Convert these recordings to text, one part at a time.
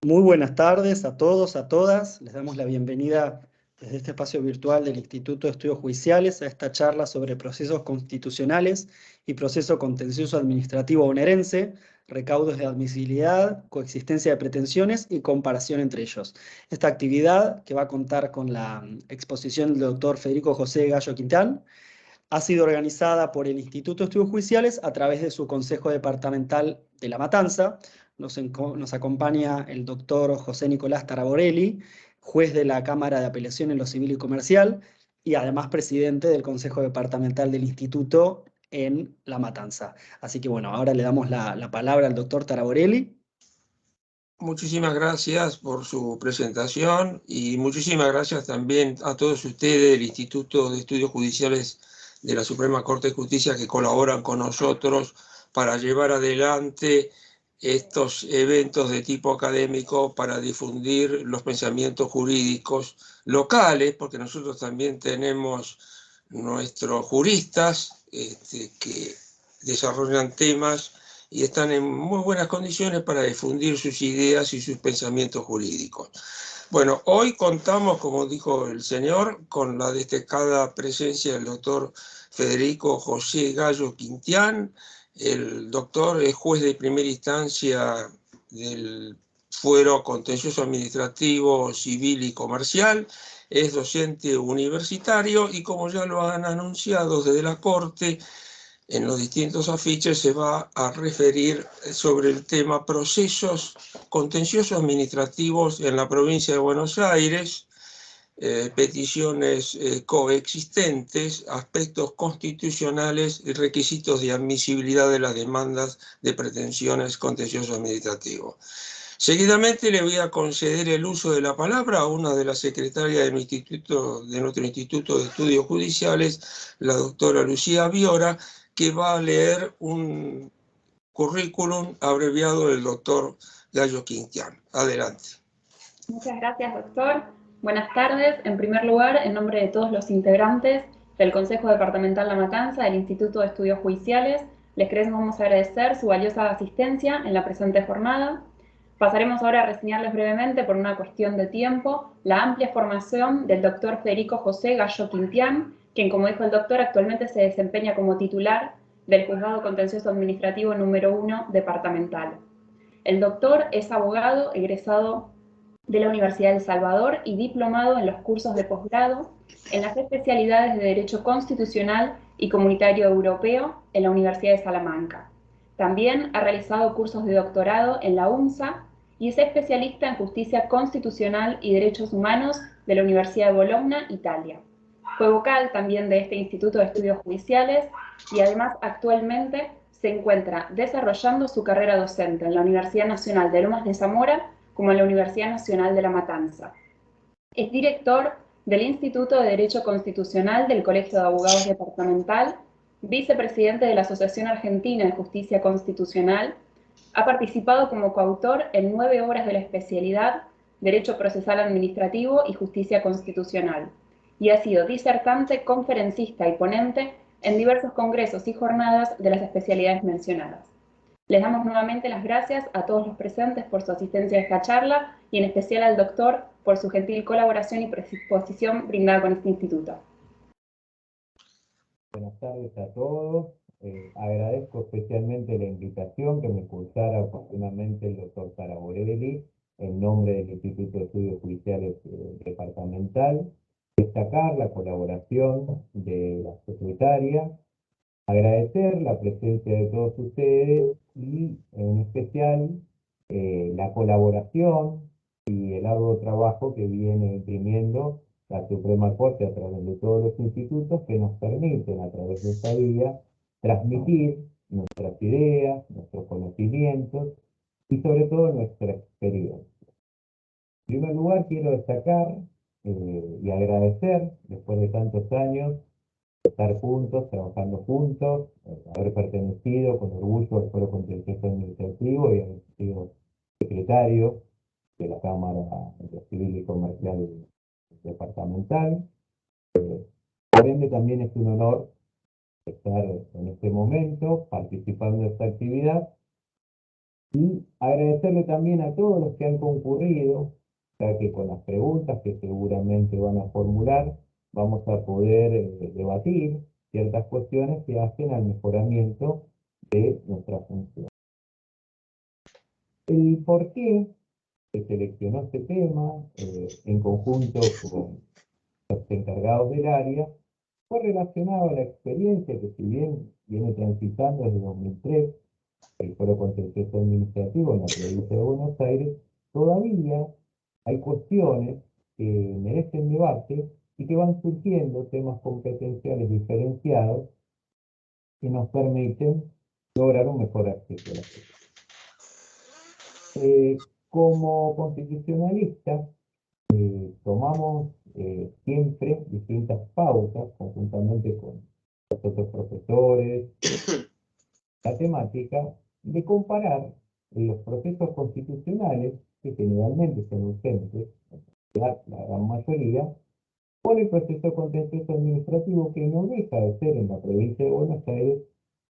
Muy buenas tardes a todos, a todas. Les damos la bienvenida desde este espacio virtual del Instituto de Estudios Judiciales a esta charla sobre procesos constitucionales y proceso contencioso administrativo bonaerense, recaudos de admisibilidad, coexistencia de pretensiones y comparación entre ellos. Esta actividad, que va a contar con la exposición del doctor Federico José Gallo Quintán, ha sido organizada por el Instituto de Estudios Judiciales a través de su Consejo Departamental de La Matanza. Nos acompaña el doctor José Nicolás Taraborelli, juez de la Cámara de Apelación en lo Civil y Comercial, y además presidente del Consejo Departamental del Instituto en La Matanza. Así que bueno, ahora le damos la palabra al doctor Taraborelli. Muchísimas gracias por su presentación y muchísimas gracias también a todos ustedes del Instituto de Estudios Judiciales de la Suprema Corte de Justicia que colaboran con nosotros para llevar adelante estos eventos de tipo académico para difundir los pensamientos jurídicos locales, porque nosotros también tenemos nuestros juristas que desarrollan temas y están en muy buenas condiciones para difundir sus ideas y sus pensamientos jurídicos. Bueno, hoy contamos, como dijo el señor, con la destacada presencia del doctor Federico José Gallo Quintán. El doctor es juez de primera instancia del Fuero Contencioso Administrativo, Civil y Comercial. Es docente universitario y, como ya lo han anunciado desde la Corte, en los distintos afiches se va a referir sobre el tema procesos contenciosos administrativos en la provincia de Buenos Aires, peticiones coexistentes, aspectos constitucionales y requisitos de admisibilidad de las demandas de pretensiones contencioso administrativo. Seguidamente le voy a conceder el uso de la palabra a una de las secretarias de nuestro Instituto de Estudios Judiciales, la doctora Lucía Biora, que va a leer un currículum abreviado del doctor Gallo Quintán. Adelante. Muchas gracias, doctor. Buenas tardes. En primer lugar, en nombre de todos los integrantes del Consejo Departamental La Matanza del Instituto de Estudios Judiciales, les queremos agradecer su valiosa asistencia en la presente jornada. Pasaremos ahora a reseñarles brevemente, por una cuestión de tiempo, la amplia formación del doctor Federico José Gallo Quintán, quien, como dijo el doctor, actualmente se desempeña como titular del Juzgado Contencioso Administrativo número 1 departamental. El doctor es abogado egresado de la Universidad de El Salvador y diplomado en los cursos de posgrado en las especialidades de Derecho Constitucional y Comunitario Europeo en la Universidad de Salamanca. También ha realizado cursos de doctorado en la UNSA y es especialista en Justicia Constitucional y Derechos Humanos de la Universidad de Bologna, Italia. Fue vocal también de este Instituto de Estudios Judiciales y además actualmente se encuentra desarrollando su carrera docente en la Universidad Nacional de Lomas de Zamora como en la Universidad Nacional de La Matanza. Es director del Instituto de Derecho Constitucional del Colegio de Abogados Departamental, vicepresidente de la Asociación Argentina de Justicia Constitucional, ha participado como coautor en 9 obras de la especialidad Derecho Procesal Administrativo y Justicia Constitucional, y ha sido disertante, conferencista y ponente en diversos congresos y jornadas de las especialidades mencionadas. Les damos nuevamente las gracias a todos los presentes por su asistencia a esta charla y en especial al doctor por su gentil colaboración y predisposición brindada con este instituto. Buenas tardes a todos. Agradezco especialmente la invitación que me cursara oportunamente el doctor Taraborelli en nombre del Instituto de Estudios Judiciales Departamental. Destacar la colaboración de la secretaria, agradecer la presencia de todos ustedes y en especial la colaboración y el arduo trabajo que viene imprimiendo la Suprema Corte a través de todos los institutos que nos permiten a través de esta vía transmitir nuestras ideas, nuestros conocimientos y sobre todo nuestra experiencia. En primer lugar quiero destacar y agradecer, después de tantos años, estar juntos, trabajando juntos, haber pertenecido con orgullo al Foro Contencioso Administrativo y haber sido secretario de la Cámara de Civil y Comercial Departamental. Por ende, también es un honor estar en este momento participando de esta actividad Y agradecerle también a todos los que han concurrido, ya que con las preguntas que seguramente van a formular, vamos a poder debatir ciertas cuestiones que hacen al mejoramiento de nuestra función. El por qué se seleccionó este tema en conjunto con los encargados del área fue relacionado a la experiencia que, si bien viene transitando desde 2003, el Foro Contencioso Administrativo en la provincia de Buenos Aires, todavía hay cuestiones que merecen debate y que van surgiendo temas competenciales diferenciados que nos permiten lograr un mejor acceso a la justicia. Como constitucionalistas, tomamos siempre distintas pautas conjuntamente con los otros profesores, la temática de comparar los procesos constitucionales, que generalmente son urgentes, la gran mayoría, con el proceso contencioso administrativo, que no deja de ser en la provincia de Buenos Aires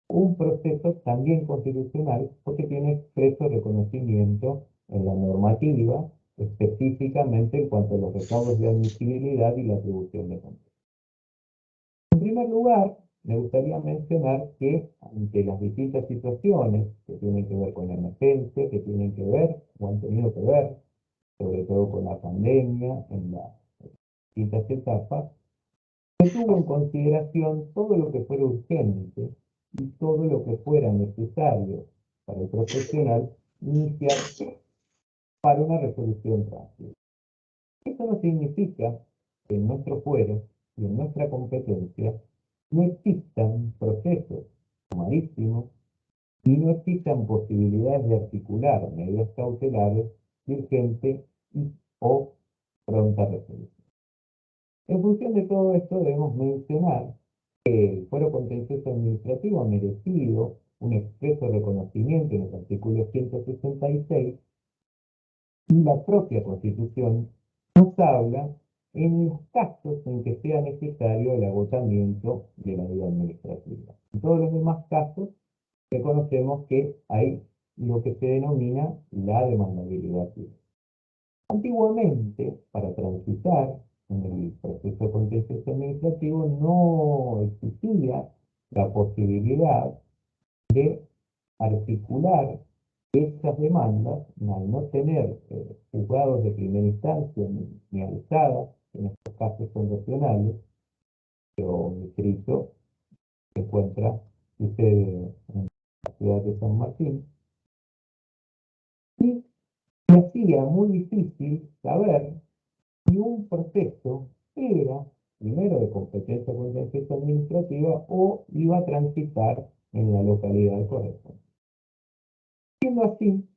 un proceso también constitucional, porque tiene expreso reconocimiento en la normativa, específicamente en cuanto a los recaudos de admisibilidad y la atribución de control. En primer lugar, me gustaría mencionar que ante las distintas situaciones que tienen que ver con la emergencia, que tienen que ver o han tenido que ver, sobre todo con la pandemia, en las distintas etapas, se tuvo en consideración todo lo que fuera urgente y todo lo que fuera necesario para el profesional iniciar para una resolución rápida. Eso no significa que en nuestro fuero y en nuestra competencia no existan procesos sumarísimos y no existan posibilidades de articular medidas cautelares de urgente o pronta resolución. En función de todo esto, debemos mencionar que el Fuero Contencioso Administrativo ha merecido un expreso reconocimiento en el artículo 166 y la propia Constitución nos habla en los casos en que sea necesario el agotamiento de la vida administrativa. En todos los demás casos, reconocemos que hay lo que se denomina la demandabilidad civil. Antiguamente, para transitar en el proceso contencioso administrativo, no existía la posibilidad de articular estas demandas, al no tener juzgados de primera instancia ni alzadas, en estos casos son regionales, pero mi distrito se encuentra, sucede en la ciudad de San Martín, y se hacía muy difícil saber si un proceso era primero de competencia contenciosa administrativa o iba a transitar en la localidad correspondiente. Siendo así,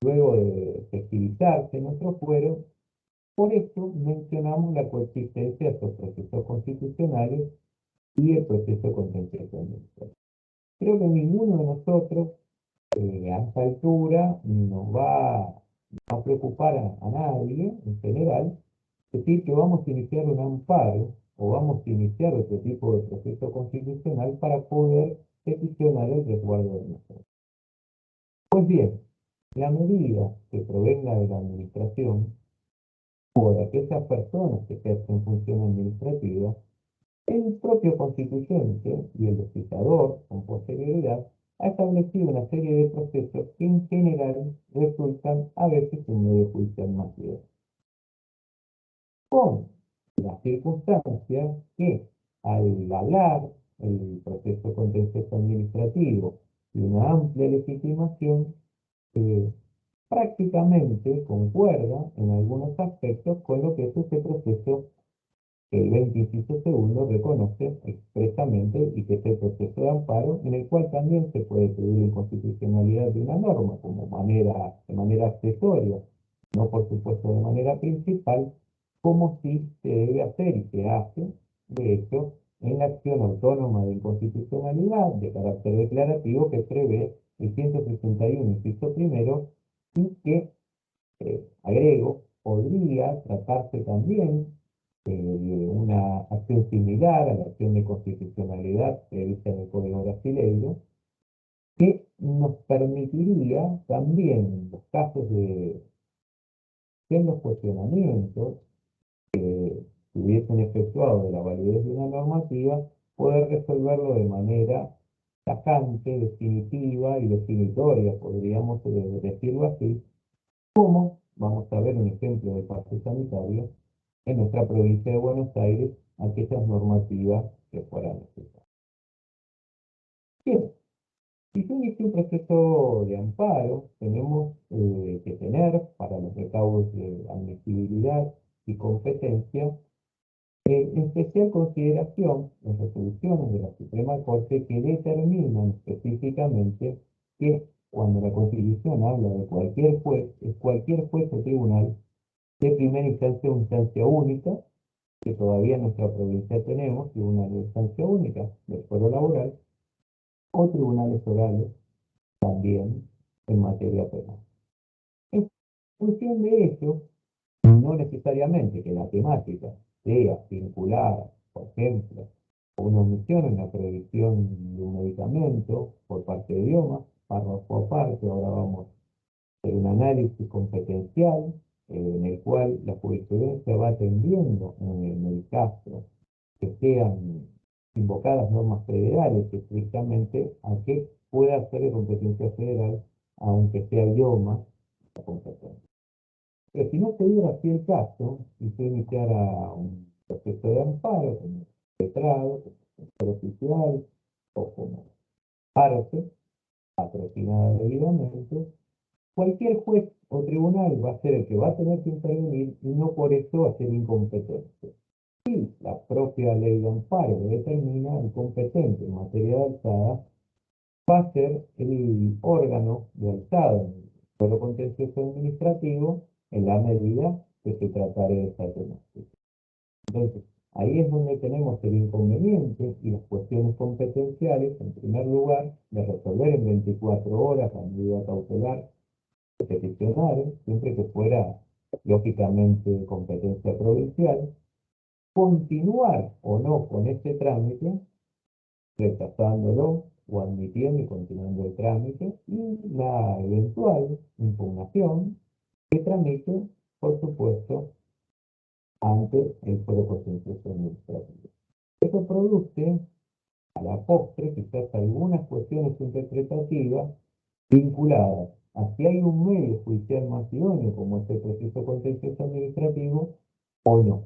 luego de efectivizarse nuestro fuero, por eso mencionamos la coexistencia de estos procesos constitucionales y el proceso contencioso administrativo. Creo que ninguno de nosotros a esta altura nos va a preocupar a nadie en general decir que vamos a iniciar un amparo o vamos a iniciar otro tipo de proceso constitucional para poder peticionar el resguardo de nosotros. Pues bien, la medida que provenga de la administración o de aquellas personas que ejercen función administrativa, el propio constituyente y el legislador, con posterioridad, ha establecido una serie de procesos que en general resultan a veces un medio judicial más libre. Con la circunstancia que al hablar el proceso contencioso administrativo y una amplia legitimación, prácticamente concuerda en algunos aspectos con lo que es este proceso que el 20 inciso segundo reconoce expresamente y que es el proceso de amparo, en el cual también se puede pedir inconstitucionalidad de una norma de manera accesoria, no por supuesto de manera principal, como sí se debe hacer y se hace, de hecho, en la acción autónoma de inconstitucionalidad de carácter declarativo que prevé el 161 inciso primero y que, agrego, podría tratarse también de una acción similar a la acción de constitucionalidad prevista en el Código Brasileño, que nos permitiría también, en los casos de en los cuestionamientos que hubiesen efectuado de la validez de una normativa, poder resolverlo de manera tajante, definitiva y definitoria, podríamos decirlo así, como vamos a ver un ejemplo de pase sanitario en nuestra provincia de Buenos Aires, aquellas normativas que fueran necesarias. Bien, si se inicia un proceso de amparo, tenemos que tener para los recaudos de admisibilidad y competencia en especial consideración las resoluciones de la Suprema Corte que determinan específicamente que cuando la Constitución habla de cualquier juez, es cualquier juez o tribunal de primera instancia o instancia única, que todavía en nuestra provincia tenemos tribunal de instancia única del fuero laboral o tribunales orales también en materia penal. En función de ello, no necesariamente que la temática sea vinculada, por ejemplo, a una omisión en la prohibición de un medicamento por parte de idioma, párrafo aparte, ahora vamos a hacer un análisis competencial en el cual la jurisprudencia va atendiendo en el caso que sean invocadas normas federales estrictamente a que pueda ser de competencia federal, aunque sea idioma la competencia. Pero si no se diera así el caso, y se iniciara un proceso de amparo, como letrado, como oficial, o como parte, patrocinada debidamente, cualquier juez o tribunal va a ser el que va a tener que intervenir y no por eso va a ser incompetente. Si la propia ley de amparo determina el competente en materia de alzada, va a ser el órgano de alzada en el fuero contencioso administrativo en la medida que se tratare de esa temática. Entonces, ahí es donde tenemos el inconveniente y las cuestiones competenciales, en primer lugar, de resolver en 24 horas la medida cautelar que peticionaron, siempre que fuera, lógicamente, competencia provincial, continuar o no con ese trámite, rechazándolo o admitiendo y continuando el trámite, y la eventual impugnación que tramite, por supuesto, ante el fuero contencioso administrativo. Esto produce, a la postre, quizás algunas cuestiones interpretativas vinculadas a si hay un medio judicial más idóneo, como es el proceso contencioso administrativo, o no.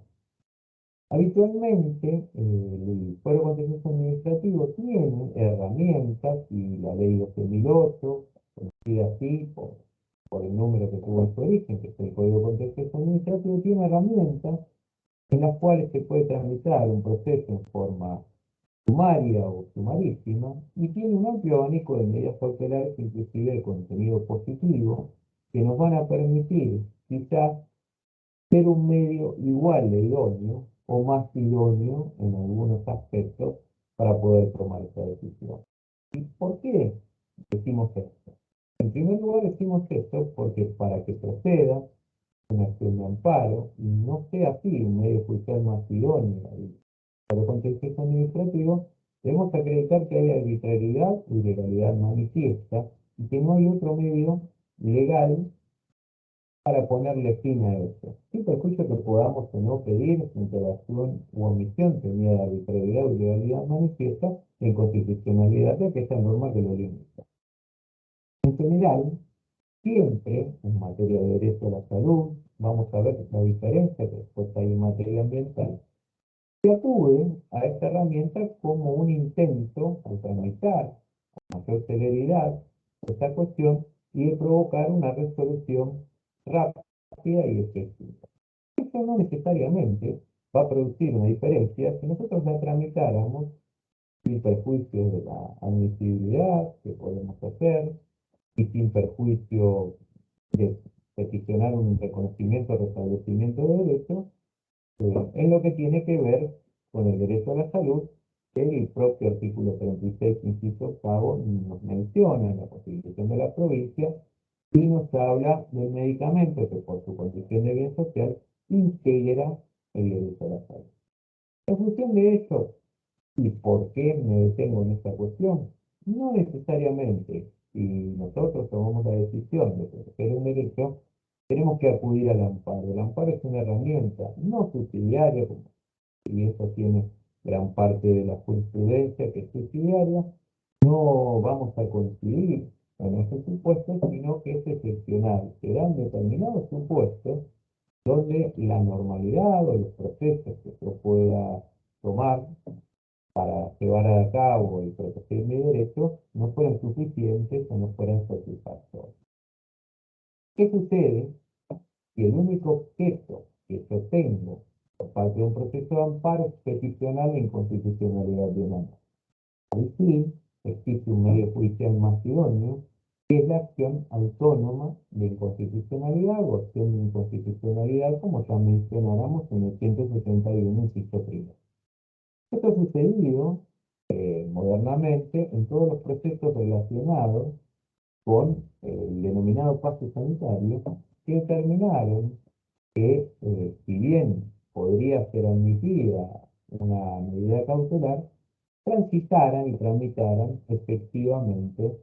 Habitualmente, el fuero contencioso administrativo tiene herramientas, y la ley 12.008, conocida así por el número que tuvo en su origen, que es el Código Contencioso Administrativo, tiene herramientas en las cuales se puede tramitar un proceso en forma sumaria o sumarísima, y tiene un amplio abanico de medidas cautelares, inclusive de contenido positivo, que nos van a permitir quizás ser un medio igual de idóneo o más idóneo en algunos aspectos para poder tomar esa decisión. ¿Y por qué decimos esto? En primer lugar decimos esto porque para que proceda una acción de amparo y no sea así un medio judicial más idóneo para el contencioso administrativo, debemos acreditar que hay arbitrariedad y ilegalidad manifiesta y que no hay otro medio legal para ponerle fin a eso, sin perjuicio que podamos o no pedir interacción u omisión tenida de arbitrariedad o ilegalidad manifiesta en constitucionalidad de aquella norma que lo limita. En general, siempre en materia de derecho a la salud, vamos a ver la diferencia que después hay en materia ambiental, se acude a esta herramienta como un intento de tramitar con mayor celeridad esta cuestión y de provocar una resolución rápida y efectiva. Eso no necesariamente va a producir una diferencia si nosotros la tramitáramos sin perjuicio de la admisibilidad que podemos hacer y sin perjuicio de peticionar un reconocimiento o restablecimiento de derechos en lo que tiene que ver con el derecho a la salud, que el propio artículo 36, inciso octavo, nos menciona en la Constitución de la provincia y nos habla del medicamento que por su condición de bien social integra el derecho a la salud. En función de eso, ¿y por qué me detengo en esta cuestión? No necesariamente. Si nosotros tomamos la decisión de proteger un derecho, tenemos que acudir al amparo. El amparo es una herramienta no subsidiaria, como y eso tiene gran parte de la jurisprudencia que es subsidiaria. No vamos a coincidir en ese supuesto, sino que es excepcional. Serán determinados supuestos donde la normalidad o los procesos que se pueda tomar para llevar a cabo y proteger mi derecho no fueran suficientes o no fueran satisfactorios. ¿Qué sucede? Si el único objeto que yo tengo por parte de un proceso de amparo es peticionar la inconstitucionalidad de una norma. Ahí sí existe un medio judicial más idóneo, que es la acción autónoma de inconstitucionalidad o acción de inconstitucionalidad, como ya mencionáramos en el 171, inciso primero. Esto ha sucedido modernamente en todos los procesos relacionados con el denominado pase sanitario, que determinaron que, si bien podría ser admitida una medida cautelar, transitaran y tramitaran efectivamente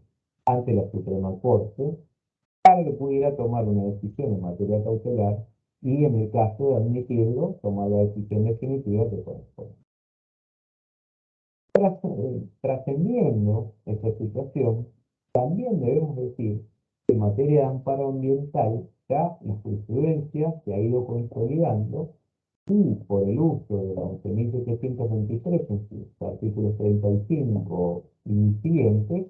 ante la Suprema Corte para que pudiera tomar una decisión en materia cautelar y, en el caso de admitirlo, tomar la decisión definitiva que corresponde. Trascendiendo esta situación, también debemos decir que en materia de amparo ambiental ya la jurisprudencia se ha ido consolidando y por el uso de la 11.723 en sus artículos 35 y siguientes,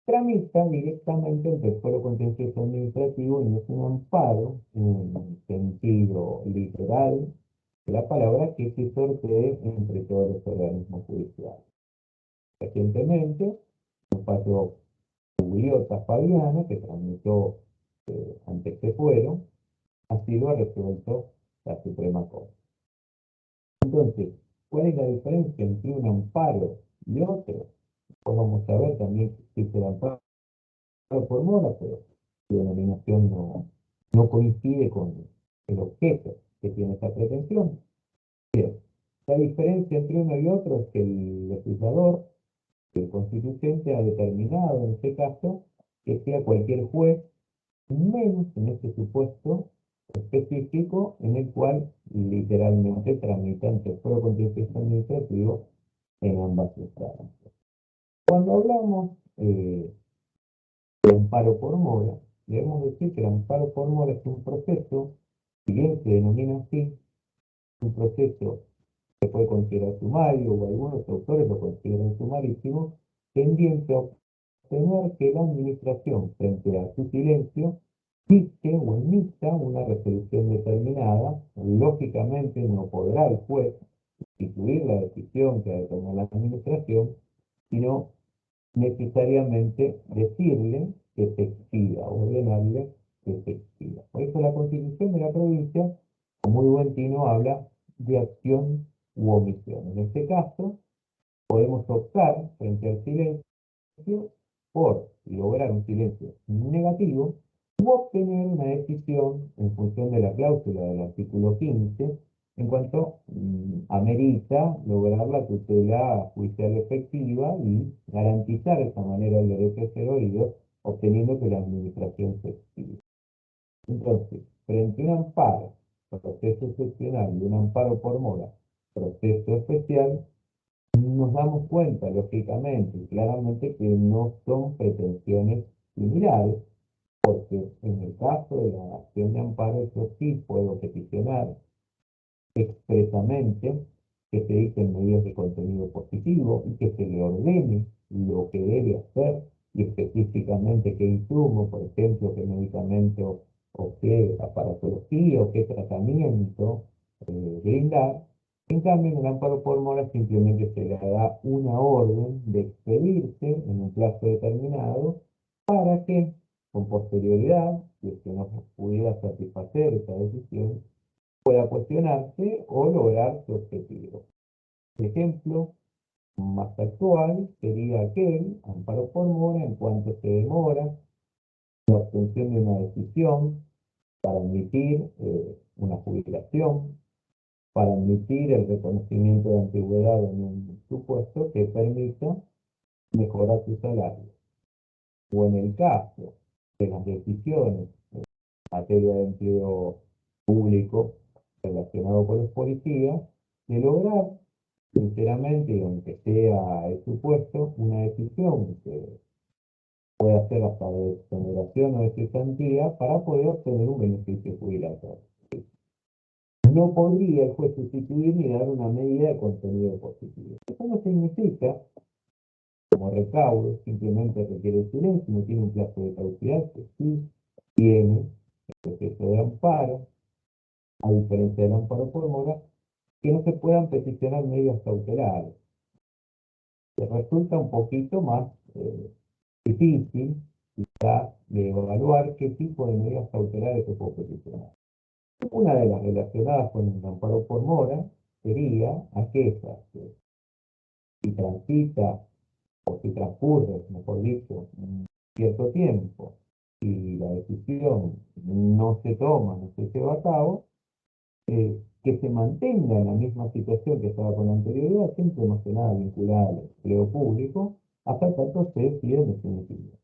tramita directamente ante el Fuero Contencioso Administrativo y no es un amparo en sentido literal de la palabra que se sortee entre todos los organismos judiciales. Recientemente, un fallo Juliota Fabiana, que tramitó ante este fuero, así lo ha resuelto la Suprema Corte. Entonces, ¿cuál es la diferencia entre un amparo y otro? Pues vamos a ver también que existe el amparo por mora, pero su denominación no coincide con el objeto que tiene esta pretensión. Bien, la diferencia entre uno y otro es que el legislador, el constituyente, ha determinado en este caso que sea cualquier juez, menos en este supuesto específico en el cual literalmente tramita ante el Fuero Contencioso Administrativo en ambas instancias. Cuando hablamos de amparo por mora, debemos decir que el amparo por mora es un proceso, si bien se denomina así, un proceso que puede considerar sumario, o algunos autores lo consideran sumarísimo, tendiente a obtener que la administración, frente a su silencio, dicte o emita una resolución determinada. Lógicamente no podrá el juez sustituir la decisión que ha de tomar la administración, sino necesariamente decirle que se expida, ordenarle que se expida. Por eso la Constitución de la provincia, con muy buen tino, habla de acción u omisión. En este caso, podemos optar frente al silencio por lograr un silencio negativo u obtener una decisión en función de la cláusula del artículo 15 en cuanto amerita lograr la tutela judicial efectiva y garantizar de esta manera el derecho a ser oído, obteniendo que la administración se expida. Entonces, frente a un amparo, proceso excepcional, y un amparo por mora, proceso especial, nos damos cuenta, lógicamente y claramente, que no son pretensiones similares, porque en el caso de la acción de amparo yo sí puedo peticionar expresamente que se dicten medidas de contenido positivo y que se le ordene lo que debe hacer y específicamente qué insumo, por ejemplo, qué medicamento o qué aparatología o qué tratamiento brindar. En cambio, en el amparo por mora simplemente se le da una orden de expedirse en un plazo determinado para que, con posterioridad, si es que no pudiera satisfacer esa decisión, pueda cuestionarse o lograr su objetivo. Por ejemplo, más actual sería aquel amparo por mora en cuanto se demora la obtención de una decisión para admitir una jubilación, para admitir el reconocimiento de antigüedad en un supuesto que permita mejorar su salario. O en el caso de las decisiones en materia de empleo público relacionado con los policías, de lograr, sinceramente, y aunque sea el supuesto, una decisión que puede hacer hasta de exoneración o de cesantía para poder obtener un beneficio jubilatorio. No podría el juez sustituir ni dar una medida de contenido positivo. Eso no significa, como recaudo, simplemente requiere el silencio, no tiene un plazo de caducidad, que sí tiene el proceso de amparo, a diferencia del amparo por mora, que no se puedan peticionar medidas cautelares. Se resulta un poquito más difícil, quizá, de evaluar qué tipo de medidas cautelares se puede peticionar. Una de las relacionadas con el amparo por mora sería aquella que, si transita o si transcurre, mejor dicho, un cierto tiempo y la decisión no se toma, no se lleva a cabo, que se mantenga en la misma situación que estaba con anterioridad, siempre no se nada vinculada al empleo público, hasta tanto se decide en definitiva.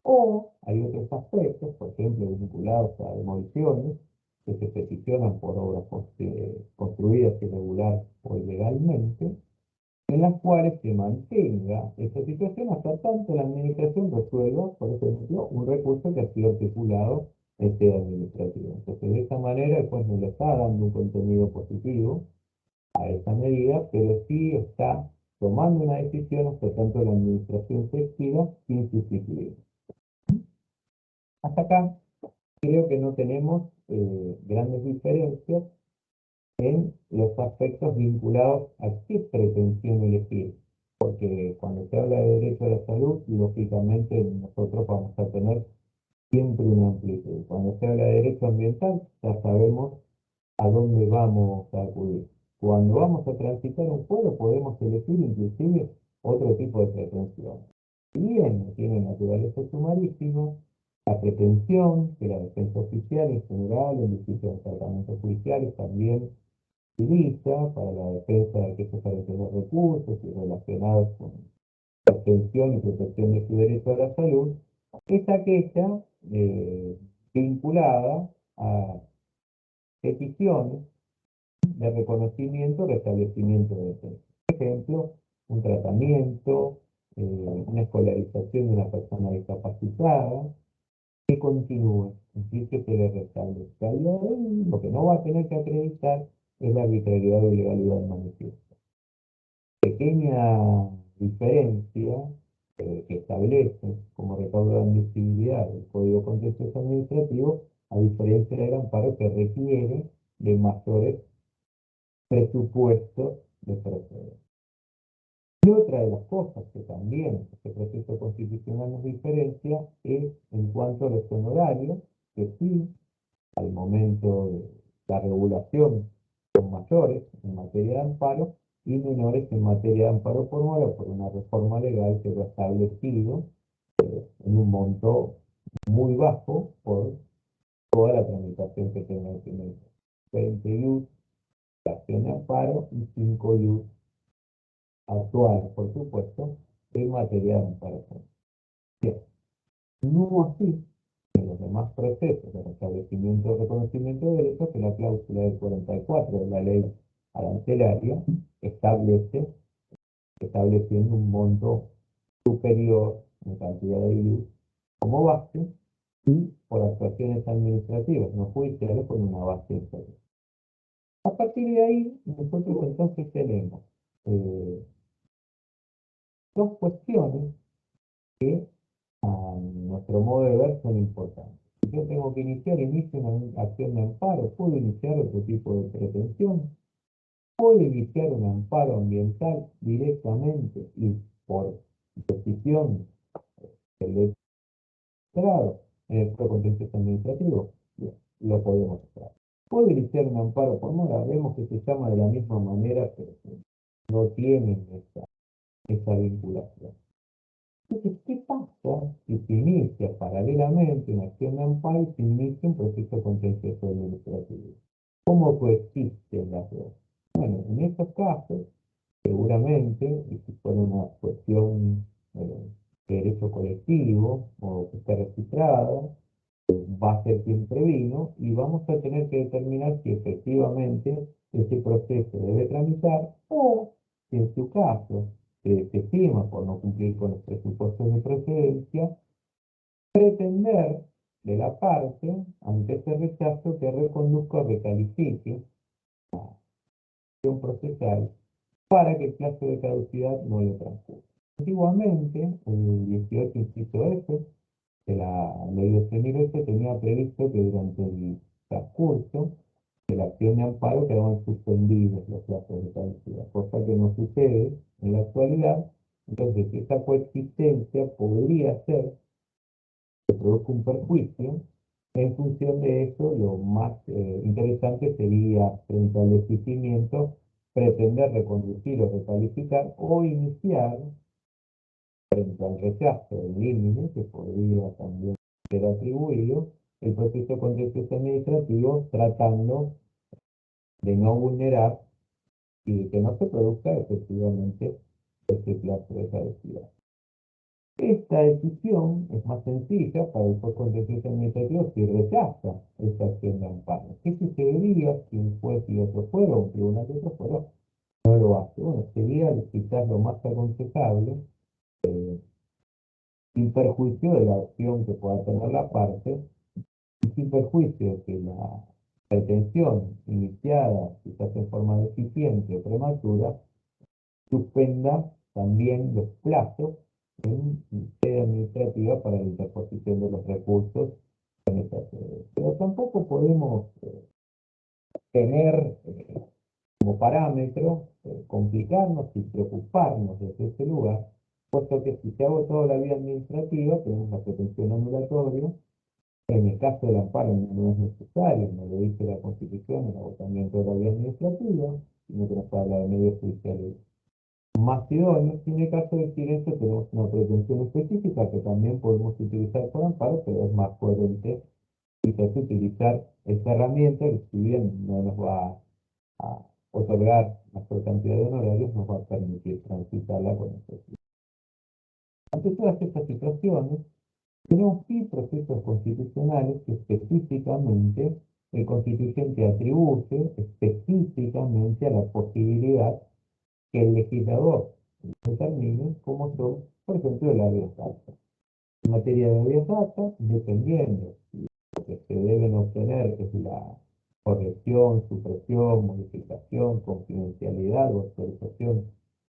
O hay otros aspectos, por ejemplo, vinculados a demoliciones, que se peticionan por obras construidas irregular o ilegalmente, en las cuales se mantenga esta situación hasta tanto la administración resuelva, por ejemplo, un recurso que ha sido articulado en sede administrativa. Entonces, de esta manera, el juez no le está dando un contenido positivo a esa medida, pero sí está tomando una decisión hasta tanto la administración se expida sin sustituir. Hasta acá creo que no tenemos grandes diferencias en los aspectos vinculados a qué pretensión elegir. Porque cuando se habla de derecho a la salud, lógicamente nosotros vamos a tener siempre una amplitud. Cuando se habla de derecho ambiental, ya sabemos a dónde vamos a acudir. Cuando vamos a transitar un pueblo, podemos elegir inclusive otro tipo de pretensión. Si bien no tiene naturaleza sumarísima, la pretensión que la defensa oficial en general, en distintos tratamientos judiciales, también utiliza para la defensa de aquellos carencias de recursos y relacionados con la obtención y protección de su derecho a la salud, es aquella vinculada a peticiones de reconocimiento o restablecimiento de defensa. Por ejemplo, un tratamiento, una escolarización de una persona discapacitada, que continúe, así que se le restablezca. Y lo que no va a tener que acreditar es la arbitrariedad o ilegalidad del manifiesto. Pequeña diferencia que establece como recaudo de admisibilidad el Código Contencioso Administrativo, a diferencia del amparo que requiere de mayores presupuestos de proceder. Y otra de las cosas que también este proceso constitucional nos diferencia es en cuanto a los honorarios, que sí, al momento de la regulación, son mayores en materia de amparo y menores en materia de amparo por mora, por una reforma legal que lo ha establecido en un monto muy bajo por toda la tramitación que tenga que tener. 20 IUS, la acción de amparo y 5 IUS actual, por supuesto, en materia de amparo. Bien, no así en los demás procesos de restablecimiento o reconocimiento de derechos, que la cláusula del 44 de la ley arancelaria estableciendo un monto superior en cantidad de IUS como base y por actuaciones administrativas, no judiciales, con una base inferior. A partir de ahí, nosotros entonces tenemos dos cuestiones que a nuestro modo de ver son importantes. Si yo tengo que inicio una acción de amparo, puedo iniciar otro tipo de pretensión, puedo iniciar un amparo ambiental directamente y por decisión del legislado en el contencioso administrativo, bien, lo podemos hacer. Puedo iniciar un amparo por mora, vemos que se llama de la misma manera, pero no tienen esa vinculación. Entonces, ¿qué pasa si se inicia paralelamente una acción de amparo y se inicia un proceso contencioso administrativo? ¿Cómo coexisten las dos? Bueno, en estos casos, seguramente, y si fuera una cuestión de derecho colectivo o que esté registrada, va a ser quien previno y vamos a tener que determinar si efectivamente ese proceso debe tramitar o, si en su caso se estima por no cumplir con los presupuestos de procedencia, pretender de la parte, ante ese rechazo, que reconduzca o recalifique la acción procesal para que el plazo de caducidad no le transcurra. Antiguamente, el 18 inciso F de la ley de 2008 tenía previsto que durante el transcurso de la acción de amparo quedaban suspendidos los plazos de caducidad, cosa que no sucede en la actualidad. Entonces, esa coexistencia podría ser que produzca un perjuicio. En función de eso, lo más interesante sería, frente al desistimiento, pretender reconducir o recalificar o iniciar, frente al rechazo del límite, que podría también ser atribuido, el proceso contencioso administrativo tratando de no vulnerar y de que no se produzca efectivamente este plazo de caducidad. Esta decisión es más sencilla para el juez contencioso administrativo si rechaza esta acción de amparo. ¿Qué sucedería si un juez y otro fuero, o un tribunal y otro fuero, no lo hace? Bueno, sería quizás lo más aconsejable, sin perjuicio de la opción que pueda tener la parte, y sin perjuicio de que la pretensión iniciada, quizás en forma deficiente o prematura, suspenda también los plazos en sede administrativa para la interposición de los recursos en esta sede. Pero tampoco podemos tener como parámetro complicarnos y preocuparnos desde ese lugar, puesto que si se ha agotado la vía administrativa, tenemos la pretensión ambulatoria. En el caso del amparo no es necesario, no lo dice la Constitución, el agotamiento de la vía administrativa, sino que nos habla de medios judiciales más idóneos. Y en el caso del silencio tenemos una pretensión específica que también podemos utilizar por amparo, pero es más coherente quizás utilizar esta herramienta, que si bien no nos va a otorgar mayor cantidad de honorarios, nos va a permitir transitarla con efectividad. Ante todas estas situaciones, tenemos sí procesos constitucionales que específicamente el constituyente atribuye específicamente a la posibilidad que el legislador determine cómo son, por ejemplo, el habeas data. En materia de habeas data, dependiendo si lo que se deben obtener es la corrección, supresión, modificación, confidencialidad o actualización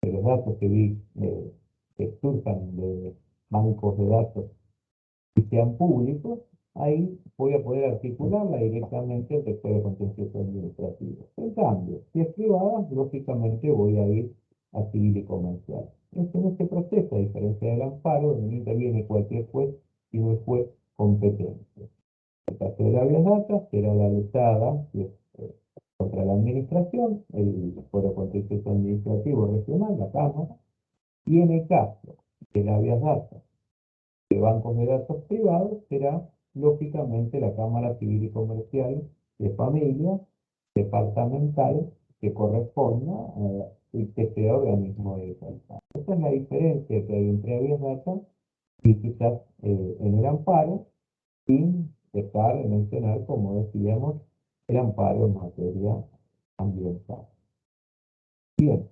de los datos que surjan de bancos de datos y sean públicos, ahí voy a poder articularla directamente al Rector de Contencioso Administrativo. En cambio, si es privada, lógicamente voy a ir a civil y comercial. Es en este proceso, a diferencia del amparo, donde no interviene cualquier juez, sino el juez competente. En el caso de la habeas data, será la alzada, si es contra la administración, el Foro Contencioso Administrativo Regional, la Cámara, y en el caso de la habeas data de bancos de datos privados, será lógicamente la Cámara Civil y Comercial de Familia departamental que corresponda a que sea organismo de defensa. Esa es la diferencia que hay entre habeas data y quizás en el amparo, sin dejar de mencionar, como decíamos, el amparo en materia ambiental. Bien,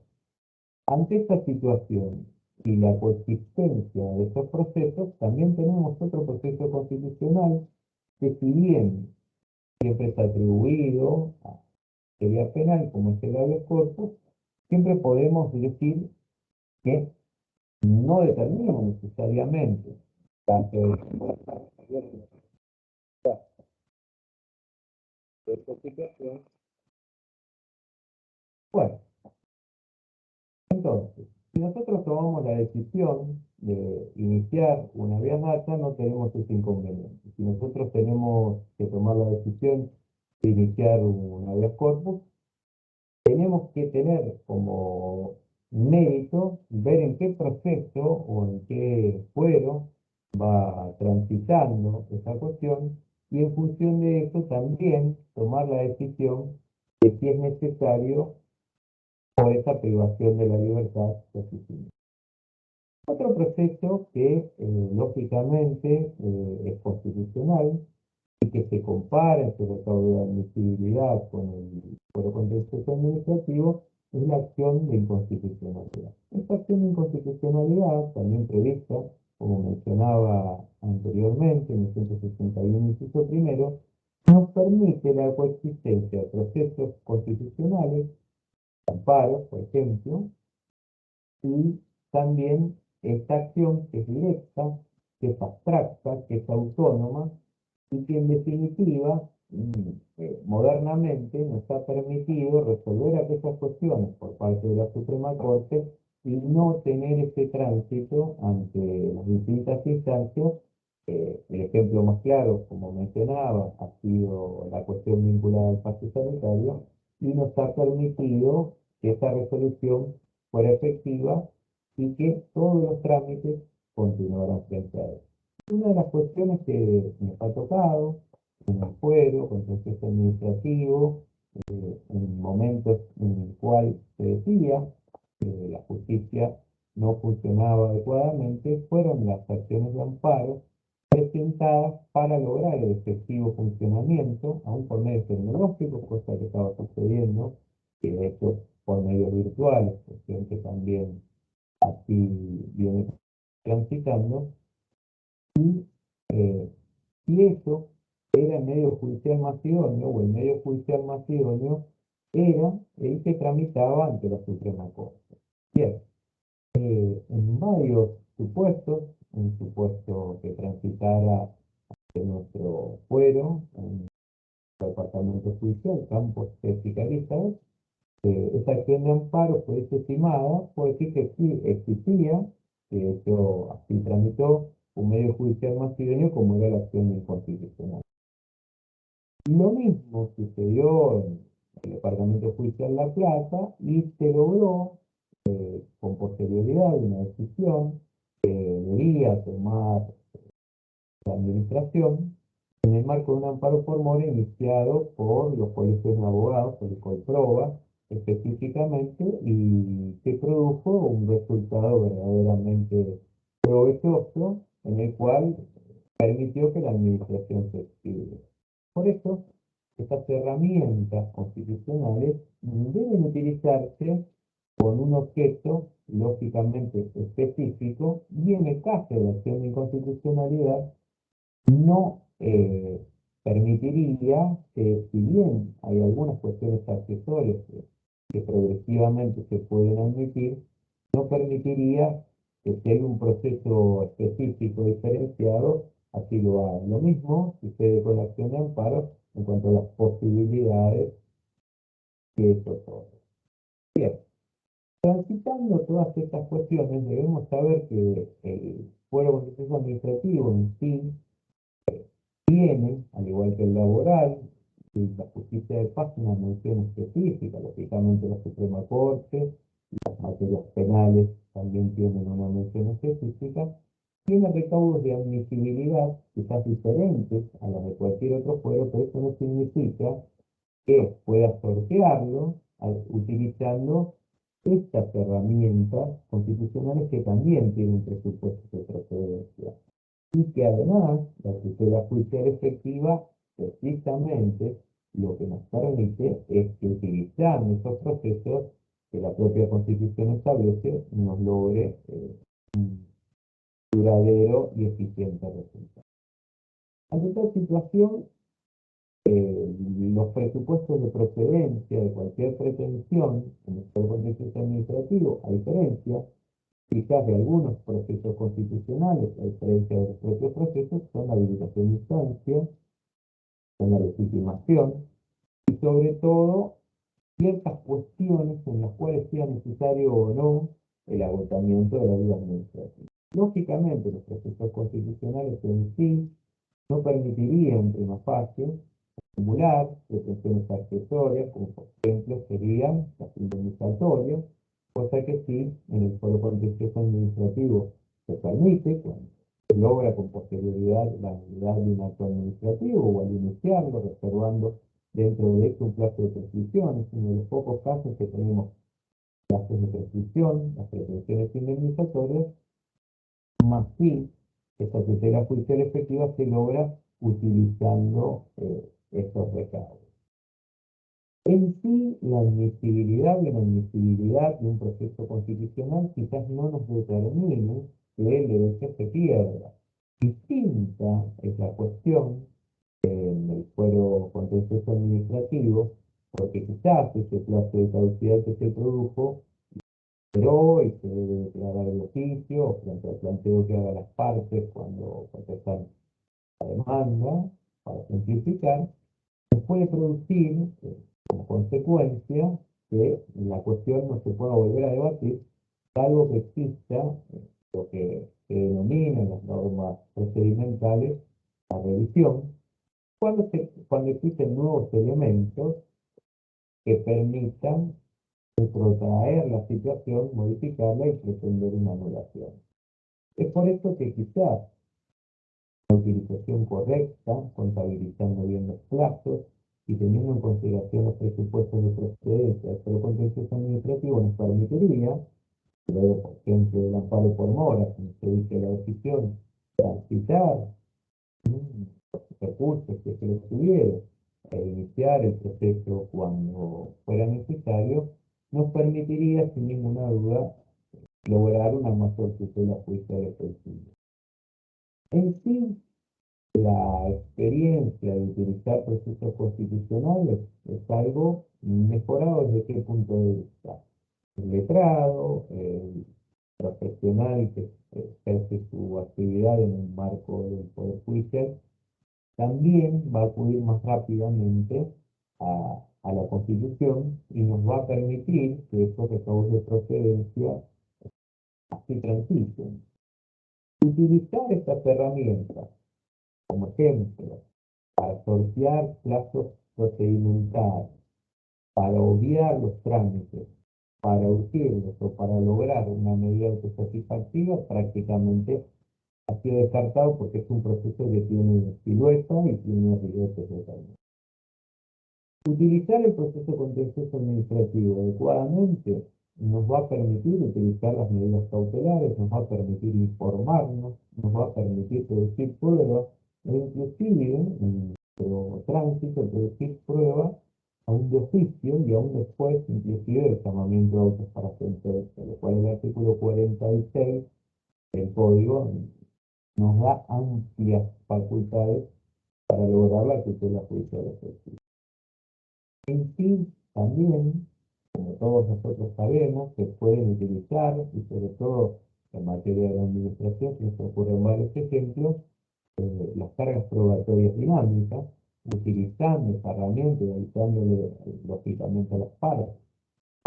ante esta situación y la coexistencia de estos procesos, también tenemos otro proceso constitucional que, si bien siempre está atribuido a materia penal, como es el habeas corpus, siempre podemos decir que no determina necesariamente tanto de esta situación. Bueno, entonces, si nosotros tomamos la decisión de iniciar una habeas data, no tenemos ese inconveniente. Si nosotros tenemos que tomar la decisión de iniciar un habeas corpus, tenemos que tener como mérito ver en qué proceso o en qué fuero va transitando esa cuestión, y en función de eso también tomar la decisión de si es necesario o esa privación de la libertad que así. Otro proceso que lógicamente es constitucional y que se compara en su recaudo de admisibilidad con el fuero contencioso administrativo es la acción de inconstitucionalidad. Esta acción de inconstitucionalidad, también prevista, como mencionaba anteriormente, en el 161 inciso primero, nos permite la coexistencia de procesos constitucionales, amparos, por ejemplo, y también esta acción que es directa, que es abstracta, que es autónoma, y que en definitiva, modernamente nos ha permitido resolver aquellas cuestiones por parte de la Suprema Corte y no tener ese tránsito ante las distintas instancias. El ejemplo más claro, como mencionaba, ha sido la cuestión vinculada al pase sanitario y nos ha permitido que esa resolución fuera efectiva y que todos los trámites continuaran frente a él. Una de las cuestiones que nos ha tocado en el fuero, contencioso administrativo, en momentos en el cual se decía que la justicia no funcionaba adecuadamente, fueron las acciones de amparo presentadas para lograr el efectivo funcionamiento, aún por medios tecnológicos, cosa que estaba sucediendo, que de hecho por medios virtuales, cuestión que también así viene transitando, y si eso era el medio judicial más idóneo, o el medio judicial más idóneo era el que tramitaba ante la Suprema Corte. Bien, en varios supuestos, un supuesto que transitara de nuestro fuero, en el departamento judicial, campos fiscalizados, esa acción de amparo fue desestimada por decir que sí existía, que eso así tramitó, un medio judicial más idóneo como era la acción inconstitucional. Lo mismo sucedió en el Departamento Judicial La Plata y se logró con posterioridad una decisión que debía tomar la administración en el marco de un amparo por mora iniciado por los colegios de abogados, por el Colproba específicamente, y que produjo un resultado verdaderamente provechoso en el cual permitió que la administración se extinga. Por eso, estas herramientas constitucionales deben utilizarse con un objeto lógicamente específico y en el caso de la acción de inconstitucionalidad no permitiría que, si bien hay algunas cuestiones accesorias que progresivamente se pueden admitir, no permitiría que si hay un proceso específico diferenciado, así lo haga. Lo mismo sucede con la acción de amparo en cuanto a las posibilidades que eso otorga. Bien, transitando todas estas cuestiones, debemos saber que el fuero contencioso administrativo en sí tiene, al igual que el laboral, y la justicia de paz, una mención específica, lógicamente la Suprema Corte, las materias penales también tienen una mención específica, tiene recaudos de admisibilidad quizás diferentes a las de cualquier otro fuero, pero eso no significa que pueda sortearlo utilizando estas herramientas constitucionales que también tienen presupuestos de procedencia. Y que además la tutela judicial efectiva precisamente lo que nos permite es que utilizando esos procesos que la propia Constitución establece nos logre un duradero y eficiente resultado. Ante tal situación, los presupuestos de procedencia de cualquier pretensión en el Poder Contencioso Administrativo, a diferencia quizás de algunos procesos constitucionales, a diferencia de los propios procesos, son la habilitación de instancia, son la legitimación y sobre todo ciertas cuestiones en las cuales sea necesario o no el agotamiento de la vida administrativa. Lógicamente, los procesos constitucionales en sí no permitirían, en prima facie, acumular pretensiones accesorias, como por ejemplo serían las indemnizatorias, cosa que sí en el Foro Contencioso Administrativo se permite cuando se logra con posterioridad la nulidad de un acto administrativo o al iniciarlo, reservando dentro de esto un plazo de prescripción. Es uno de los pocos casos que tenemos plazos de prescripción, las pretensiones indemnizatorias, llama así, esta tutela judicial efectiva se logra utilizando estos recaudos. En sí, la admisibilidad y la inadmisibilidad de un proceso constitucional quizás no nos determine que el derecho se pierda. Distinta es la cuestión en el fuero contencioso administrativo, porque quizás ese plazo de caducidad que se produjo, pero y se debe declarar el oficio frente al planteo que hagan las partes cuando contestan la demanda, para simplificar, se puede producir como consecuencia que la cuestión no se pueda volver a debatir, salvo que exista lo que se denomina en las normas procedimentales la revisión, cuando existen nuevos elementos que permitan retrotraer la situación, modificarla y pretender una anulación. Es por esto que quizás la utilización correcta, contabilizando bien los plazos y teniendo en consideración los presupuestos de procedencia del contencioso administrativo, nos permitiría, luego, por ejemplo, del amparo por mora, como se dice la decisión, transitar los recursos que se les tuviera e iniciar el proceso cuando fuera necesario, nos permitiría, sin ninguna duda, lograr una mayor tutela judicial efectiva. En sí, la experiencia de utilizar procesos constitucionales es algo mejorado desde qué punto de vista. El letrado, el profesional que ejerce su actividad en el marco del Poder Judicial, también va a acudir más rápidamente a la Constitución y nos va a permitir que estos recaudos de procedencia así transiten. Utilizar estas herramientas, como ejemplo, para sortear plazos procedimentales, para obviar los trámites, para urgirlos o para lograr una medida autosatisfactiva, prácticamente ha sido descartado porque es un proceso que tiene silueta y tiene riesgos de tamaño. Utilizar el proceso contencioso administrativo adecuadamente nos va a permitir utilizar las medidas cautelares, nos va a permitir informarnos, nos va a permitir producir pruebas e inclusive en nuestro tránsito producir pruebas aún de oficio y aún después inclusive del llamamiento de autos para sentencia, lo cual el artículo 46 del Código nos da amplias facultades para lograr la tutela judicial efectiva. En sí, también, como todos nosotros sabemos, se pueden utilizar, y sobre todo en materia de la administración, se nos ocurren varios ejemplos, las cargas probatorias dinámicas, utilizando esa herramienta y dedicándole lógicamente a las partes,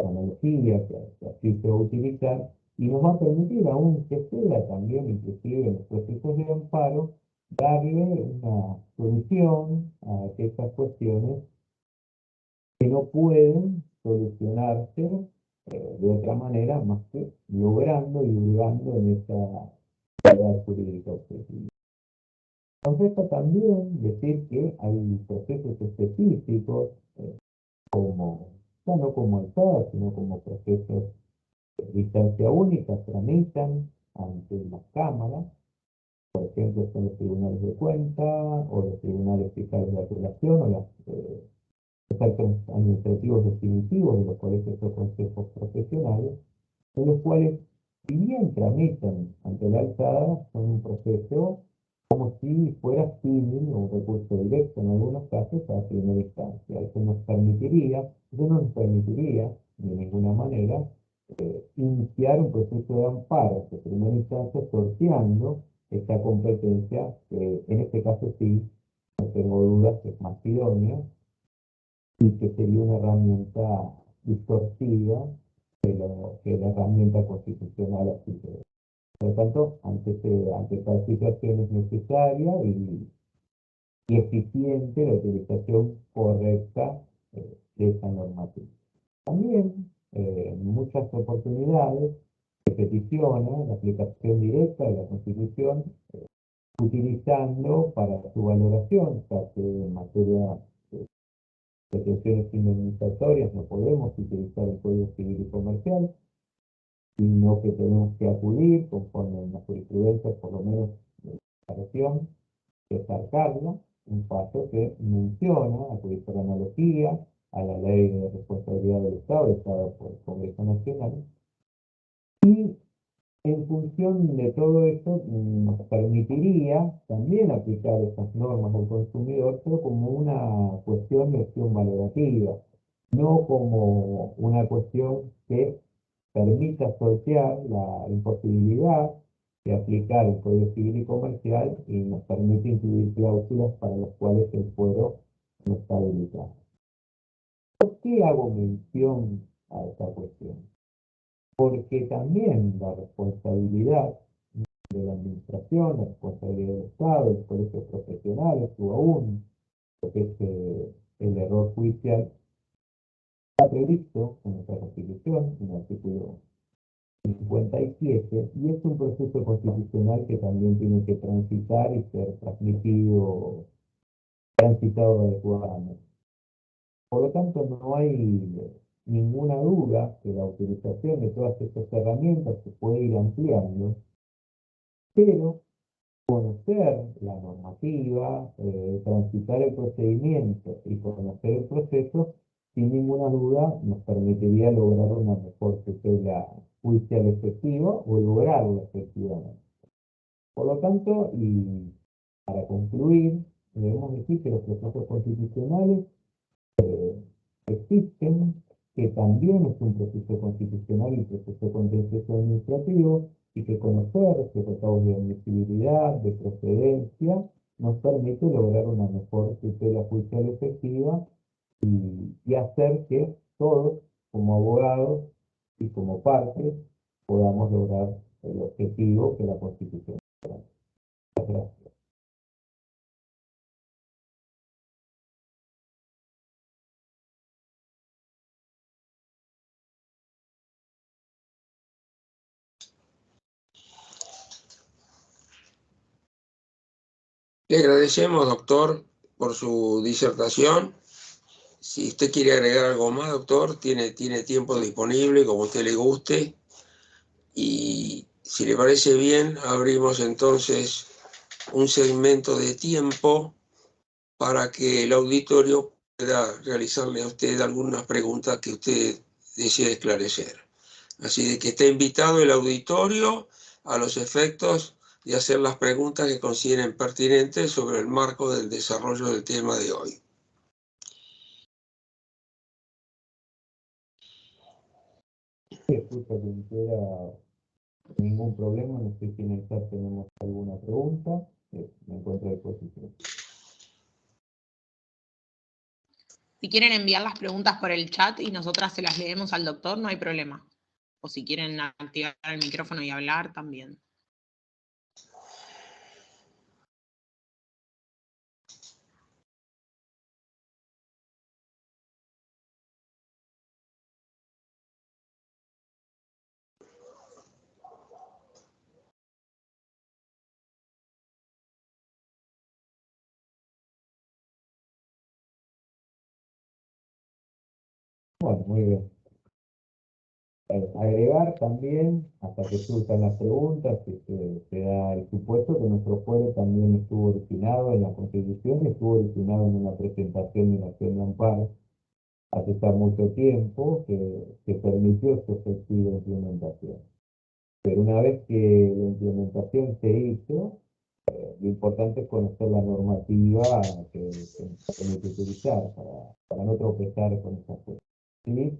la analogía que así se va a utilizar, y nos va a permitir, aún que sea también, inclusive en los procesos de amparo, darle una solución a estas cuestiones que no pueden solucionarse de otra manera más que logrando y hurgando en esa verdad jurídica objetiva. Concepto también decir que hay procesos específicos, ya no como alzada, sino como procesos de instancia única, tramitan ante las cámaras, por ejemplo, son los tribunales de cuenta, o los tribunales fiscales de apelación, o los actos administrativos definitivos de los colegios o consejos profesionales, en los cuales, si bien tramitan ante la alzada, son un proceso como si fuera civil o un recurso directo en algunos casos a primera instancia. Eso no nos permitiría de ninguna manera iniciar un proceso de amparo de primera instancia sorteando esta competencia que en este caso sí, no tengo dudas que es más idónea y que sería una herramienta distorsiva que la herramienta constitucional así se ve. Por lo tanto, ante tal situación es necesaria y eficiente la utilización correcta de esa normativa. También, en muchas oportunidades, se peticiona la aplicación directa de la Constitución, utilizando para su valoración, ya que en materia de cuestiones indemnizatorias no podemos utilizar el Código Civil y Comercial, sino que tenemos que acudir, conforme a la jurisprudencia, por lo menos de la región, que sacarla, un paso que menciona, acudir por analogía, a la ley de responsabilidad del Estado, dictada por el Congreso Nacional, y en función de todo esto nos permitiría también aplicar esas normas al consumidor, pero como una cuestión de acción valorativa, no como una cuestión que permita sortear la imposibilidad de aplicar el Código Civil y Comercial y nos permite incluir cláusulas para las cuales el fuero no está habilitado. ¿Por qué hago mención a esta cuestión? Porque también la responsabilidad de la administración, la responsabilidad del Estado, de los colegios profesionales, o aún lo que es el error judicial, está previsto en nuestra Constitución, en el artículo 57, y es un proceso constitucional que también tiene que transitar y ser transitado adecuadamente. Por lo tanto, no hay ninguna duda que la utilización de todas estas herramientas se puede ir ampliando, pero conocer la normativa, transitar el procedimiento y conocer el proceso, sin ninguna duda nos permitiría lograr una mejor tutela judicial efectiva o lograrla efectivamente. Por lo tanto, y para concluir, debemos decir que los procesos constitucionales existen, que también es un proceso constitucional y proceso contencioso administrativo, y que conocer los recaudos de admisibilidad, de procedencia, nos permite lograr una mejor tutela judicial efectiva y hacer que todos, como abogados y como partes, podamos lograr el objetivo que la Constitución trae. Muchas gracias. Le agradecemos, doctor, por su disertación. Si usted quiere agregar algo más, doctor, tiene tiempo disponible, como a usted le guste. Y si le parece bien, abrimos entonces un segmento de tiempo para que el auditorio pueda realizarle a usted algunas preguntas que usted desee esclarecer. Así de que está invitado el auditorio a los efectos de hacer las preguntas que consideren pertinentes sobre el marco del desarrollo del tema de hoy. Escucha, sincera, ningún problema, no sé si en el chat tenemos alguna pregunta, me encuentro a disposición. Si quieren enviar las preguntas por el chat y nosotras se las leemos al doctor, no hay problema. O si quieren activar el micrófono y hablar, también. Bueno, muy bien. Agregar también, hasta que surjan las preguntas, que se da el supuesto que nuestro fuero también estuvo originado en la Constitución y estuvo originado en una presentación de una acción de amparo hace ya mucho tiempo que permitió su efectiva implementación. Pero una vez que la implementación se hizo, lo importante es conocer la normativa que nos permite utilizar para no tropezar con esas cosas. ¿Sí?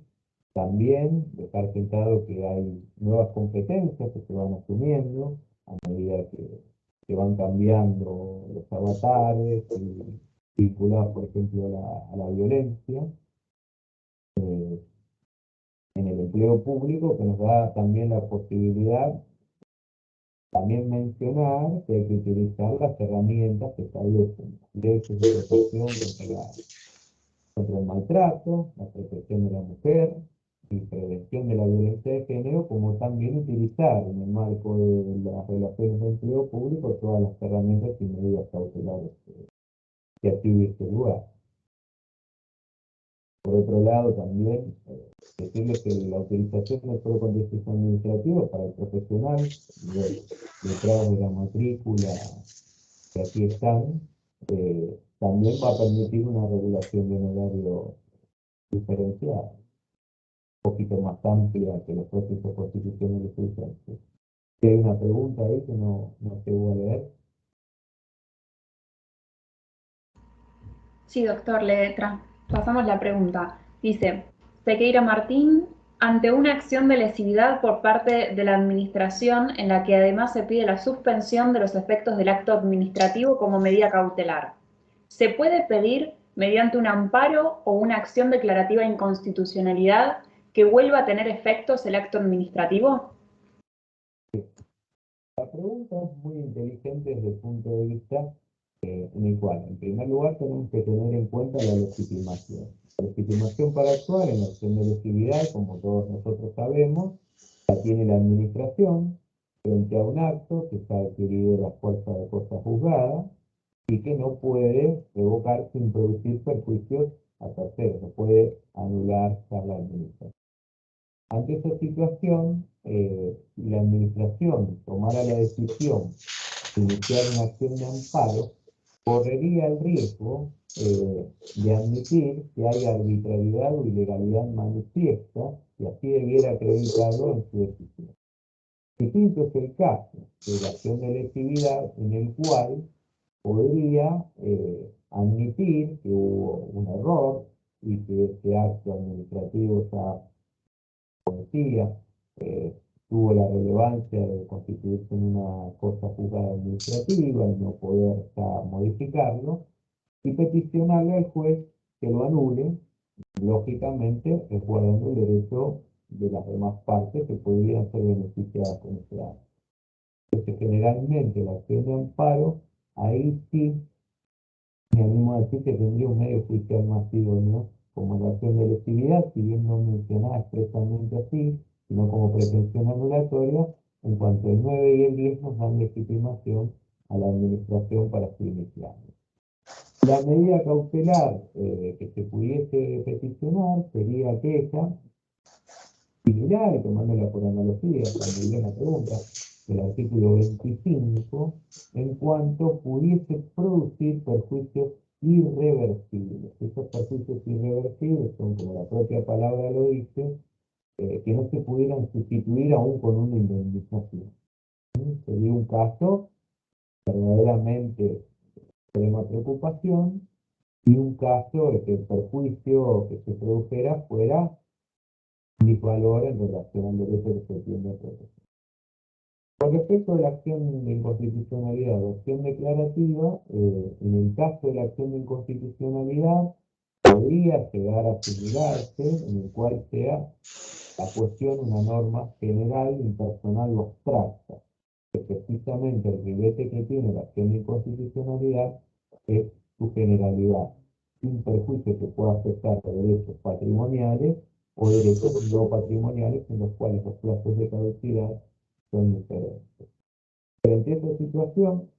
También dejar sentado que hay nuevas competencias que se van asumiendo a medida que van cambiando los avatares y vinculados, por ejemplo, a la violencia en el empleo público, que nos da también la posibilidad, también mencionar que hay que utilizar las herramientas que establecen derechos de protección contra el maltrato, la protección de la mujer y prevención de la violencia de género, como también utilizar en el marco de las relaciones de empleo público todas las herramientas y medidas cautelares que así hubiese lugar. Por otro lado, también decirles que la utilización del solo contexto administrativo para el profesional, letrados de la matrícula que aquí están, también va a permitir una regulación de un horario diferenciado, un poquito más amplia que los procesos constitucionales vigentes. Si hay una pregunta ahí que no llegó a leer. Sí, doctor, le pasamos la pregunta. Dice, Sequeira Martín, ante una acción de lesividad por parte de la Administración en la que además se pide la suspensión de los efectos del acto administrativo como medida cautelar, ¿se puede pedir mediante un amparo o una acción declarativa de inconstitucionalidad que vuelva a tener efectos el acto administrativo? La pregunta es muy inteligente desde el punto de vista en el cual, en primer lugar, tenemos que tener en cuenta la legitimación. La legitimación para actuar en la acción de lesividad, como todos nosotros sabemos, la tiene la administración frente a un acto que está adquirido de la fuerza de cosa juzgada y que no puede revocar sin producir perjuicios a terceros, no puede anular la administración. Ante esa situación, si la administración tomara la decisión de iniciar una acción de amparo, correría el riesgo de admitir que hay arbitrariedad o ilegalidad manifiesta y así debiera acreditarlo en su decisión. Distinto es el caso de la acción de lesividad en el cual podría admitir que hubo un error y que este acto administrativo ya conocía, tuvo la relevancia de constituirse en una cosa juzgada administrativa y no poder modificarlo, y peticionarle al juez que lo anule, lógicamente resguardando el derecho de las demás partes que podrían ser beneficiadas con ese acto. Entonces, generalmente la acción de amparo, ahí sí me animo a decir que tendría un medio judicial más idóneo como la acción de lesividad, si bien no mencionada expresamente así, sino como pretensión anulatoria, en cuanto el 9 y el 10 nos dan legitimación a la administración para su iniciarlo. La medida cautelar que se pudiese peticionar sería aquella, similar, y tomándola por analogía, cuando viene la pregunta, del artículo 25, en cuanto pudiese producir perjuicios irreversibles. Esos perjuicios irreversibles son, como la propia palabra lo dice, que no se pudieran sustituir aún con una indemnización. Sería un caso verdaderamente de extrema preocupación y un caso de que el perjuicio que se produjera fuera disvalor en relación al derecho que se tiene a proteger. Con respecto a la acción de inconstitucionalidad o acción declarativa, en el caso de la acción de inconstitucionalidad, podría llegar a asimilarse en el cual sea la cuestión una norma general, impersonal o abstracta, que precisamente el ribete que tiene la acción de inconstitucionalidad es su generalidad, sin perjuicio que pueda afectar a derechos patrimoniales o derechos no patrimoniales en los cuales los plazos de caducidad son diferentes. Frente a esta situación,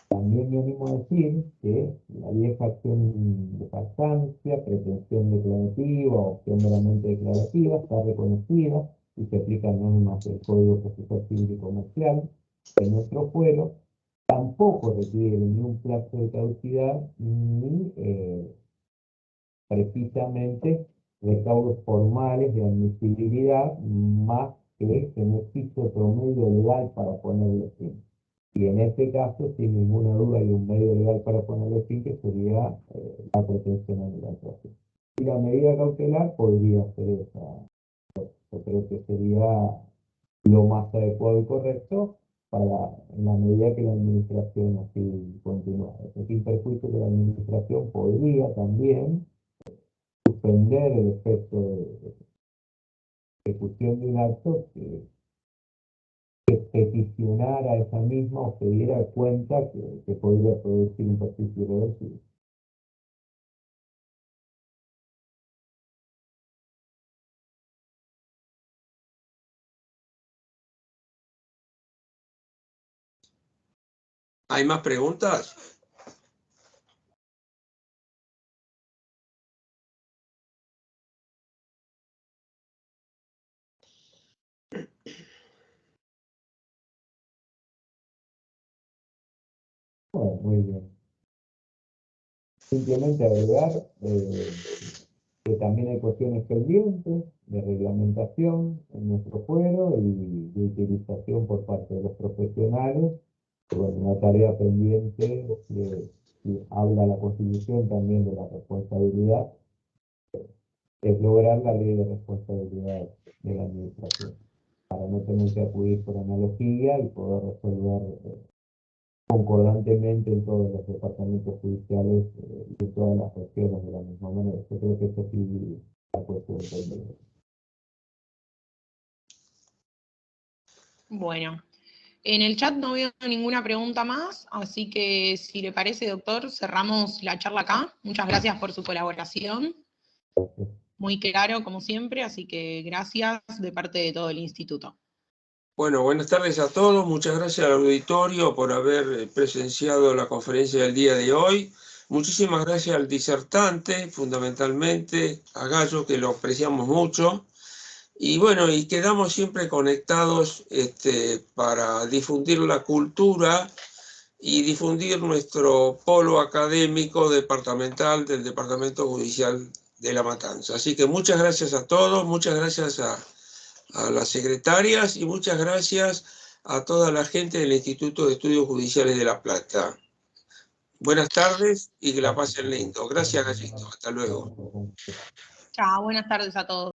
también me animo a decir que la vieja acción de jactancia, pretensión declarativa o acción meramente declarativa está reconocida y se aplican normas del Código Procesal Civil y Comercial. En nuestro fuero tampoco requiere ni un plazo de caducidad ni precisamente recaudos formales de admisibilidad, más que no existe otro medio legal para ponerle fin. Y en este caso, sin ninguna duda, hay un medio legal para ponerle fin, que sería la pretensión anulatoria. Y la medida cautelar podría ser esa. Yo creo que sería lo más adecuado y correcto para, en la medida que la administración así continúe. Sin perjuicio que la administración podría también suspender el efecto de ejecución de un acto que peticionara a esa misma o se diera cuenta que podría producir un perjuicio irreversible. ¿Hay más preguntas? Bueno, muy bien. Simplemente agregar que también hay cuestiones pendientes de reglamentación en nuestro fuero y de utilización por parte de los profesionales. Bueno, una tarea pendiente que habla la Constitución también de la responsabilidad, es lograr la ley de responsabilidad de la administración, para no tener que acudir por analogía y poder resolver concordantemente en todos los departamentos judiciales y en todas las regiones de la misma manera. Yo creo que eso sí la cuestión pendiente. Bueno, en el chat no veo ninguna pregunta más, así que si le parece, doctor, cerramos la charla acá. Muchas gracias por su colaboración. Muy claro, como siempre, así que gracias de parte de todo el instituto. Bueno, buenas tardes a todos. Muchas gracias al auditorio por haber presenciado la conferencia del día de hoy. Muchísimas gracias al disertante, fundamentalmente, a Gallo, que lo apreciamos mucho. Y bueno, y quedamos siempre conectados para difundir la cultura y difundir nuestro polo académico departamental del Departamento Judicial de La Matanza. Así que muchas gracias a todos, muchas gracias a las secretarias y muchas gracias a toda la gente del Instituto de Estudios Judiciales de La Plata. Buenas tardes y que la pasen lindo. Gracias, Gallito. Hasta luego. Chao, buenas tardes a todos.